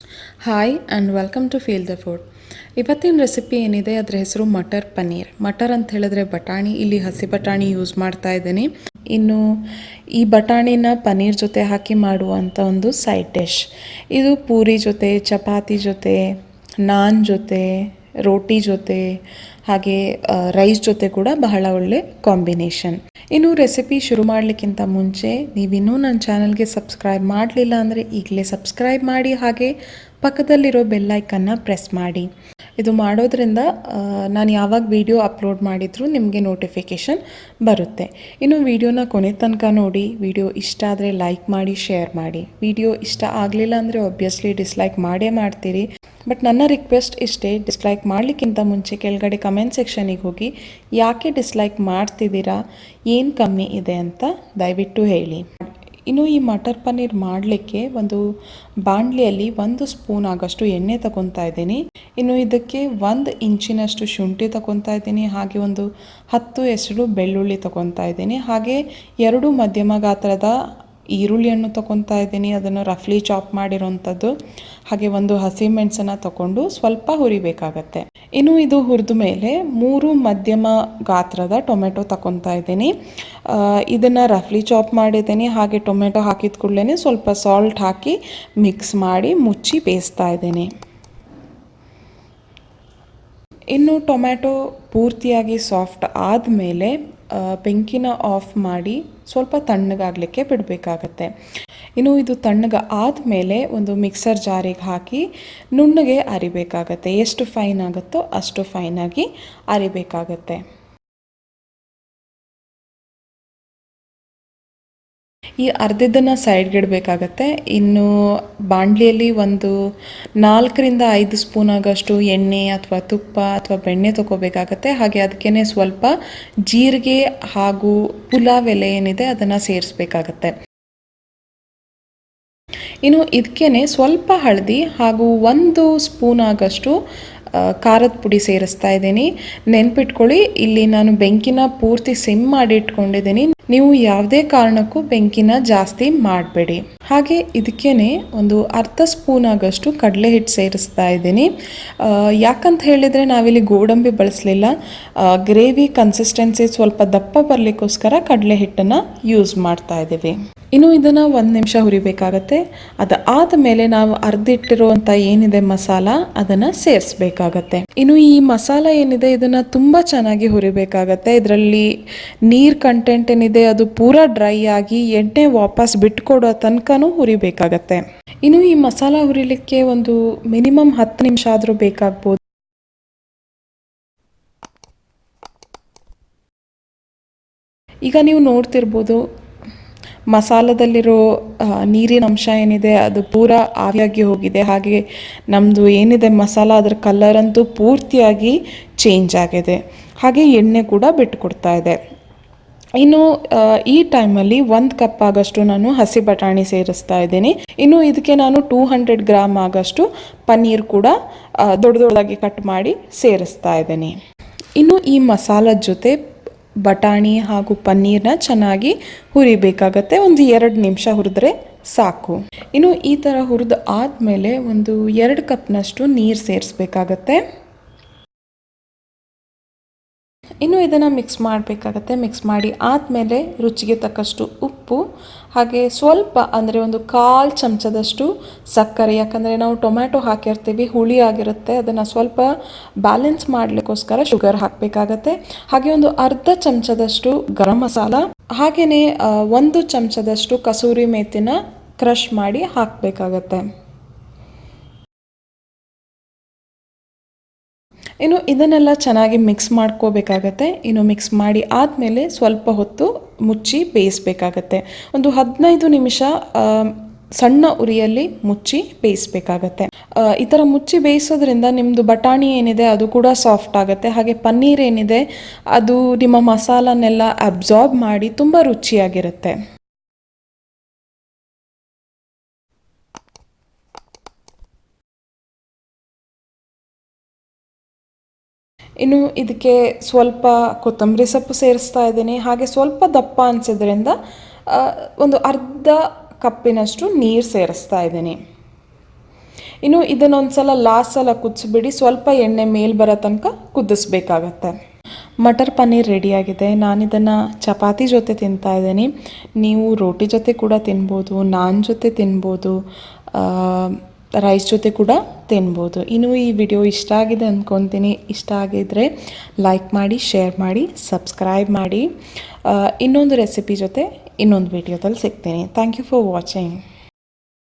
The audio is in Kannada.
Hi and welcome to feel the food. ಇವತ್ತಿನ ರೆಸಿಪಿ ಏನಿದೆ ಅದರ ಹೆಸರು ಮಟರ್ ಪನ್ನೀರ್. ಮಟರ್ ಅಂತ ಹೇಳಿದ್ರೆ ಬಟಾಣಿ, ಇಲ್ಲಿ ಹಸಿ ಬಟಾಣಿ ಯೂಸ್ ಮಾಡ್ತಾ ಇದ್ದೀನಿ. ಇನ್ನು ಈ ಬಟಾಣಿನ ಪನ್ನೀರ್ ಜೊತೆ ಹಾಕಿ ಮಾಡುವಂಥ ಒಂದು ಸೈಡ್ ಡಿಶ್. ಇದು ಪೂರಿ ಜೊತೆ, ಚಪಾತಿ ಜೊತೆ, ನಾನ್ ಜೊತೆ, ರೋಟಿ ಜೊತೆ, ಹಾಗೆ ರೈಸ್ ಜೊತೆ ಕೂಡ ಬಹಳ ಒಳ್ಳೆ ಕಾಂಬಿನೇಷನ್. ಇನ್ನು ರೆಸಿಪಿ ಶುರು ಮಾಡಲಿಕ್ಕಿಂತ ಮುಂಚೆ ನೀವಿನ್ನೂ ನನ್ನ ಚಾನಲ್ಗೆ ಸಬ್ಸ್ಕ್ರೈಬ್ ಮಾಡಲಿಲ್ಲ ಅಂದರೆ ಈಗಲೇ ಸಬ್ಸ್ಕ್ರೈಬ್ ಮಾಡಿ, ಹಾಗೆ ಪಕ್ಕದಲ್ಲಿರೋ ಬೆಲ್ಲೈಕನ್ನ ಪ್ರೆಸ್ ಮಾಡಿ. ಇದು ಮಾಡೋದ್ರಿಂದ ನಾನು ಯಾವಾಗ ವಿಡಿಯೋ ಅಪ್ಲೋಡ್ ಮಾಡಿದರೂ ನಿಮಗೆ ನೋಟಿಫಿಕೇಷನ್ ಬರುತ್ತೆ. ಇನ್ನು ವಿಡಿಯೋನ ಕೊನೆ ತನಕ ನೋಡಿ. ವಿಡಿಯೋ ಇಷ್ಟ ಆದರೆ ಲೈಕ್ ಮಾಡಿ, ಶೇರ್ ಮಾಡಿ. ವಿಡಿಯೋ ಇಷ್ಟ ಆಗಲಿಲ್ಲ ಅಂದರೆ ಒಬ್ವಿಯಸ್ಲಿ ಡಿಸ್ಲೈಕ್ ಮಾಡೇ ಮಾಡ್ತೀರಿ. ಬಟ್ ನನ್ನ ರಿಕ್ವೆಸ್ಟ್ ಇಷ್ಟೇ, ಡಿಸ್ಲೈಕ್ ಮಾಡಲಿಕ್ಕಿಂತ ಮುಂಚೆ ಕೆಳಗಡೆ ಕಮೆಂಟ್ ಸೆಕ್ಷನಿಗೆ ಹೋಗಿ ಯಾಕೆ ಡಿಸ್ಲೈಕ್ ಮಾಡ್ತಿದ್ದೀರಾ, ಏನು ಕಮ್ಮಿ ಇದೆ ಅಂತ ದಯವಿಟ್ಟು ಹೇಳಿ. ಇನ್ನು ಈ ಮಟರ್ ಪನ್ನೀರ್ ಮಾಡಲಿಕ್ಕೆ ಒಂದು ಬಾಣಲಿಯಲ್ಲಿ 1 ಸ್ಪೂನ್ ಆಗೋಷ್ಟು ಎಣ್ಣೆ ತಗೊತಾ ಇದ್ದೀನಿ. ಇನ್ನು ಇದಕ್ಕೆ 1 ಇಂಚಿನಷ್ಟು ಶುಂಠಿ ತಗೊತಾ ಇದ್ದೀನಿ, ಹಾಗೆ ಒಂದು 10 ಎಸಳು ಬೆಳ್ಳುಳ್ಳಿ ತಗೊತಾ ಇದ್ದೀನಿ, ಹಾಗೆ 2 ಮಧ್ಯಮ ಗಾತ್ರದ ಈರುಳ್ಳಿಯನ್ನು ತಗೊತಾ ಇದ್ದೀನಿ, ಅದನ್ನು ರಫ್ಲಿ ಚಾಪ್ ಮಾಡಿರೋಂಥದ್ದು, ಹಾಗೆ 1 ಹಸಿಮೆಣಸನ್ನು ತಗೊಂಡು ಸ್ವಲ್ಪ ಹುರಿಬೇಕಾಗತ್ತೆ. ಇನ್ನು ಇದು ಹುರಿದ ಮೇಲೆ 3 ಮಧ್ಯಮ ಗಾತ್ರದ ಟೊಮೆಟೊ ತಗೊತಾ ಇದ್ದೀನಿ. ಇದನ್ನು ರಫ್ಲಿ ಚಾಪ್ ಮಾಡಿದ್ದೀನಿ, ಹಾಗೆ ಟೊಮೆಟೊ ಹಾಕಿದ ಕೂಡಲೇ ಸ್ವಲ್ಪ ಸಾಲ್ಟ್ ಹಾಕಿ ಮಿಕ್ಸ್ ಮಾಡಿ ಮುಚ್ಚಿ ಬೇಯಿಸ್ತಾ ಇದ್ದೀನಿ. ಇನ್ನು ಟೊಮ್ಯಾಟೊ ಪೂರ್ತಿಯಾಗಿ ಸಾಫ್ಟ್ ಆದಮೇಲೆ ಬೆಂಕಿನ ಆಫ್ ಮಾಡಿ ಸ್ವಲ್ಪ ತಣ್ಣಗಾಗಲಿಕ್ಕೆ ಬಿಡಬೇಕಾಗತ್ತೆ. ಇನ್ನು ಇದು ತಣ್ಣಗೆ ಆದಮೇಲೆ ಒಂದು ಮಿಕ್ಸರ್ ಜಾರಿಗೆ ಹಾಕಿ ನುಣ್ಣಗೆ ಅರಿಬೇಕಾಗತ್ತೆ. ಎಷ್ಟು ಫೈನ್ ಆಗುತ್ತೋ ಅಷ್ಟು ಫೈನಾಗಿ ಅರಿಬೇಕಾಗತ್ತೆ. ಈ ಅರ್ಧದನ್ನು ಸೈಡ್ಗೆ ಇಡಬೇಕಾಗತ್ತೆ. ಇನ್ನು ಬಾಣಲಿಯಲ್ಲಿ ಒಂದು 4ರಿಂದ 5 ಸ್ಪೂನ್ ಆಗೋಷ್ಟು ಎಣ್ಣೆ ಅಥವಾ ತುಪ್ಪ ಅಥವಾ ಬೆಣ್ಣೆ ತೊಗೋಬೇಕಾಗತ್ತೆ. ಹಾಗೆ ಅದಕ್ಕೇ ಸ್ವಲ್ಪ ಜೀರಿಗೆ ಹಾಗೂ ಪುಲಾವ್ ಎಲೆ ಏನಿದೆ ಅದನ್ನು ಸೇರಿಸ್ಬೇಕಾಗತ್ತೆ. ಇನ್ನು ಇದಕ್ಕೇ ಸ್ವಲ್ಪ ಹಳದಿ ಹಾಗೂ 1 ಸ್ಪೂನ್ ಆಗೋಷ್ಟು ಖಾರದ ಪುಡಿ ಸೇರಿಸ್ತಾ ಇದ್ದೀನಿ. ನೆನ್ಪಿಟ್ಕೊಳ್ಳಿ, ಇಲ್ಲಿ ನಾನು ಬೆಂಕಿನ ಪೂರ್ತಿ ಸಿಮ್ ಮಾಡಿ ಇಟ್ಕೊಂಡಿದ್ದೀನಿ. ನೀವು ಯಾವುದೇ ಕಾರಣಕ್ಕೂ ಬೆಂಕಿನ ಜಾಸ್ತಿ ಮಾಡಬೇಡಿ. ಹಾಗೆ ಇದಕ್ಕೇನೆ ಒಂದು ಅರ್ಧ ಸ್ಪೂನ್ ಆಗೋಷ್ಟು ಕಡಲೆ ಹಿಟ್ಟು ಸೇರಿಸ್ತಾ ಇದ್ದೀನಿ. ಯಾಕಂತ ಹೇಳಿದರೆ ನಾವಿಲ್ಲಿ ಗೋಡಂಬಿ ಬಳಸಲಿಲ್ಲ. ಗ್ರೇವಿ ಕನ್ಸಿಸ್ಟೆನ್ಸಿ ಸ್ವಲ್ಪ ದಪ್ಪ ಬರಲಿಕ್ಕೋಸ್ಕರ ಕಡಲೆ ಹಿಟ್ಟನ್ನು ಯೂಸ್ ಮಾಡ್ತಾ ಇದ್ದೀವಿ. ಇನ್ನು ಇದನ್ನು 1 ನಿಮಿಷ ಹುರಿಬೇಕಾಗತ್ತೆ. ಅದಾದ ಮೇಲೆ ನಾವು ಅರ್ಧಿಟ್ಟಿರುವಂಥ ಏನಿದೆ ಮಸಾಲ ಅದನ್ನು ಸೇರಿಸ್ಬೇಕಾಗತ್ತೆ. ಇನ್ನು ಈ ಮಸಾಲ ಏನಿದೆ ಇದನ್ನು ತುಂಬ ಚೆನ್ನಾಗಿ ಹುರಿಬೇಕಾಗತ್ತೆ. ಇದರಲ್ಲಿ ನೀರು ಕಂಟೆಂಟ್ ಏನಿದೆ ಅದು ಪೂರಾ ಡ್ರೈ ಆಗಿ ಎಣ್ಣೆ ವಾಪಸ್ ಬಿಟ್ಕೊಡೋ ತನಕನೂ ಹುರಿಬೇಕಾಗತ್ತೆ. ಇನ್ನು ಈ ಮಸಾಲ ಹುರಿಲಿಕ್ಕೆ ಒಂದು ಮಿನಿಮಮ್ 10 ನಿಮಿಷ ಆದರೂ ಬೇಕಾಗ್ಬೋದು. ಈಗ ನೀವು ನೋಡ್ತಿರ್ಬೋದು, ಮಸಾಲದಲ್ಲಿರೋ ನೀರಿನ ಅಂಶ ಏನಿದೆ ಅದು ಪೂರ ಆವಿಯಾಗಿ ಹೋಗಿದೆ. ಹಾಗೆ ನಮ್ಮದು ಏನಿದೆ ಮಸಾಲ ಅದರ ಕಲರ್ ಅಂತೂ ಪೂರ್ತಿಯಾಗಿ ಚೇಂಜ್ ಆಗಿದೆ. ಹಾಗೆ ಎಣ್ಣೆ ಕೂಡ ಬಿಟ್ಟುಕೊಡ್ತಾ ಇದೆ. ಇನ್ನು ಈ ಟೈಮಲ್ಲಿ 1 ಕಪ್ ಆಗೋಷ್ಟು ನಾನು ಹಸಿ ಬಟಾಣಿ ಸೇರಿಸ್ತಾ ಇದ್ದೀನಿ. ಇನ್ನು ಇದಕ್ಕೆ ನಾನು 200 ಗ್ರಾಮ್ ಆಗೋಷ್ಟು ಪನ್ನೀರ್ ಕೂಡ ದೊಡ್ಡದಾಗಿ ಕಟ್ ಮಾಡಿ ಸೇರಿಸ್ತಾ ಇದ್ದೀನಿ. ಇನ್ನು ಈ ಮಸಾಲದ ಜೊತೆ ಬಟಾಣಿ ಹಾಗೂ ಪನ್ನೀರ್ನ ಚೆನ್ನಾಗಿ ಹುರಿಬೇಕಾಗತ್ತೆ. ಒಂದು 2 ನಿಮಿಷ ಹುರಿದ್ರೆ ಸಾಕು. ಇನ್ನು ಈ ಥರ ಹುರಿದು ಆದಮೇಲೆ ಒಂದು 2 ಕಪ್ನಷ್ಟು ನೀರು ಸೇರಿಸ್ಬೇಕಾಗತ್ತೆ. ಇನ್ನು ಇದನ್ನು ಮಿಕ್ಸ್ ಮಾಡಬೇಕಾಗತ್ತೆ. ಮಿಕ್ಸ್ ಮಾಡಿ ಆದಮೇಲೆ ರುಚಿಗೆ ತಕ್ಕಷ್ಟು ಉಪ್ಪು, ಹಾಗೆ ಸ್ವಲ್ಪ ಅಂದರೆ ಒಂದು 1/4 ಚಮಚದಷ್ಟು ಸಕ್ಕರೆ. ಯಾಕಂದರೆ ನಾವು ಟೊಮ್ಯಾಟೊ ಹಾಕಿರ್ತೀವಿ, ಹುಳಿ ಆಗಿರುತ್ತೆ, ಅದನ್ನು ಸ್ವಲ್ಪ ಬ್ಯಾಲೆನ್ಸ್ ಮಾಡಲಿಕ್ಕೋಸ್ಕರ ಶುಗರ್ ಹಾಕಬೇಕಾಗತ್ತೆ. ಹಾಗೆ ಒಂದು ಅರ್ಧ ಚಮಚದಷ್ಟು ಗರಂ ಮಸಾಲ, ಹಾಗೆಯೇ 1 ಚಮಚದಷ್ಟು ಕಸೂರಿ ಮೇಥಿನ ಕ್ರಷ್ ಮಾಡಿ ಹಾಕಬೇಕಾಗತ್ತೆ. ಇನ್ನು ಇದನ್ನೆಲ್ಲ ಚೆನ್ನಾಗಿ ಮಿಕ್ಸ್ ಮಾಡ್ಕೋಬೇಕಾಗತ್ತೆ. ಇನ್ನು ಮಿಕ್ಸ್ ಮಾಡಿ ಆದಮೇಲೆ ಸ್ವಲ್ಪ ಹೊತ್ತು ಮುಚ್ಚಿ ಬೇಯಿಸಬೇಕಾಗತ್ತೆ. ಒಂದು 15 ನಿಮಿಷ ಸಣ್ಣ ಉರಿಯಲ್ಲಿ ಮುಚ್ಚಿ ಬೇಯಿಸಬೇಕಾಗತ್ತೆ. ಈ ಥರ ಮುಚ್ಚಿ ಬೇಯಿಸೋದ್ರಿಂದ ನಿಮ್ಮದು ಬಟಾಣಿ ಏನಿದೆ ಅದು ಕೂಡ ಸಾಫ್ಟ್ ಆಗುತ್ತೆ. ಹಾಗೆ ಪನ್ನೀರ್ ಏನಿದೆ ಅದು ನಿಮ್ಮ ಮಸಾಲನೆಲ್ಲ ಅಬ್ಸಾರ್ಬ್ ಮಾಡಿ ತುಂಬ ರುಚಿಯಾಗಿರುತ್ತೆ. ಇನ್ನು ಇದಕ್ಕೆ ಸ್ವಲ್ಪ ಕೊತ್ತಂಬರಿ ಸೊಪ್ಪು ಸೇರಿಸ್ತಾ ಇದ್ದೀನಿ. ಹಾಗೆ ಸ್ವಲ್ಪ ದಪ್ಪ ಅನಿಸಿದ್ರಿಂದ ಒಂದು ಅರ್ಧ ಕಪ್ಪಿನಷ್ಟು ನೀರು ಸೇರಿಸ್ತಾ ಇದ್ದೀನಿ. ಇನ್ನು ಇದನ್ನೊಂದು ಸಲ ಲಾಸ್ಟ್ ಸಲ ಕುದಿಸ್ಬಿಡಿ, ಸ್ವಲ್ಪ ಎಣ್ಣೆ ಮೇಲೆ ಬರೋ ತನಕ ಕುದಿಸ್ಬೇಕಾಗತ್ತೆ. ಮಟರ್ ಪನ್ನೀರ್ ರೆಡಿಯಾಗಿದೆ. ನಾನಿದನ್ನು ಚಪಾತಿ ಜೊತೆ ತಿಂತಾ ಇದ್ದೀನಿ. ನೀವು ರೋಟಿ ಜೊತೆ ಕೂಡ ತಿನ್ಬೋದು, ನಾನ್ ಜೊತೆ ತಿನ್ಬೋದು, ರೈಸ್ ಜೊತೆ ಕೂಡ ತಿನ್ಬೋದು. ಇನ್ನು ಈ ವಿಡಿಯೋ ಇಷ್ಟ ಆಗಿದೆ ಅಂದ್ಕೊತೀನಿ. ಇಷ್ಟ ಆಗಿದ್ದರೆ ಲೈಕ್ ಮಾಡಿ, ಶೇರ್ ಮಾಡಿ, ಸಬ್ಸ್ಕ್ರೈಬ್ ಮಾಡಿ. ಇನ್ನೊಂದು ರೆಸಿಪಿ ಜೊತೆ ಇನ್ನೊಂದು ವಿಡಿಯೋದಲ್ಲಿ ಸಿಗ್ತೀನಿ. Thank you for watching.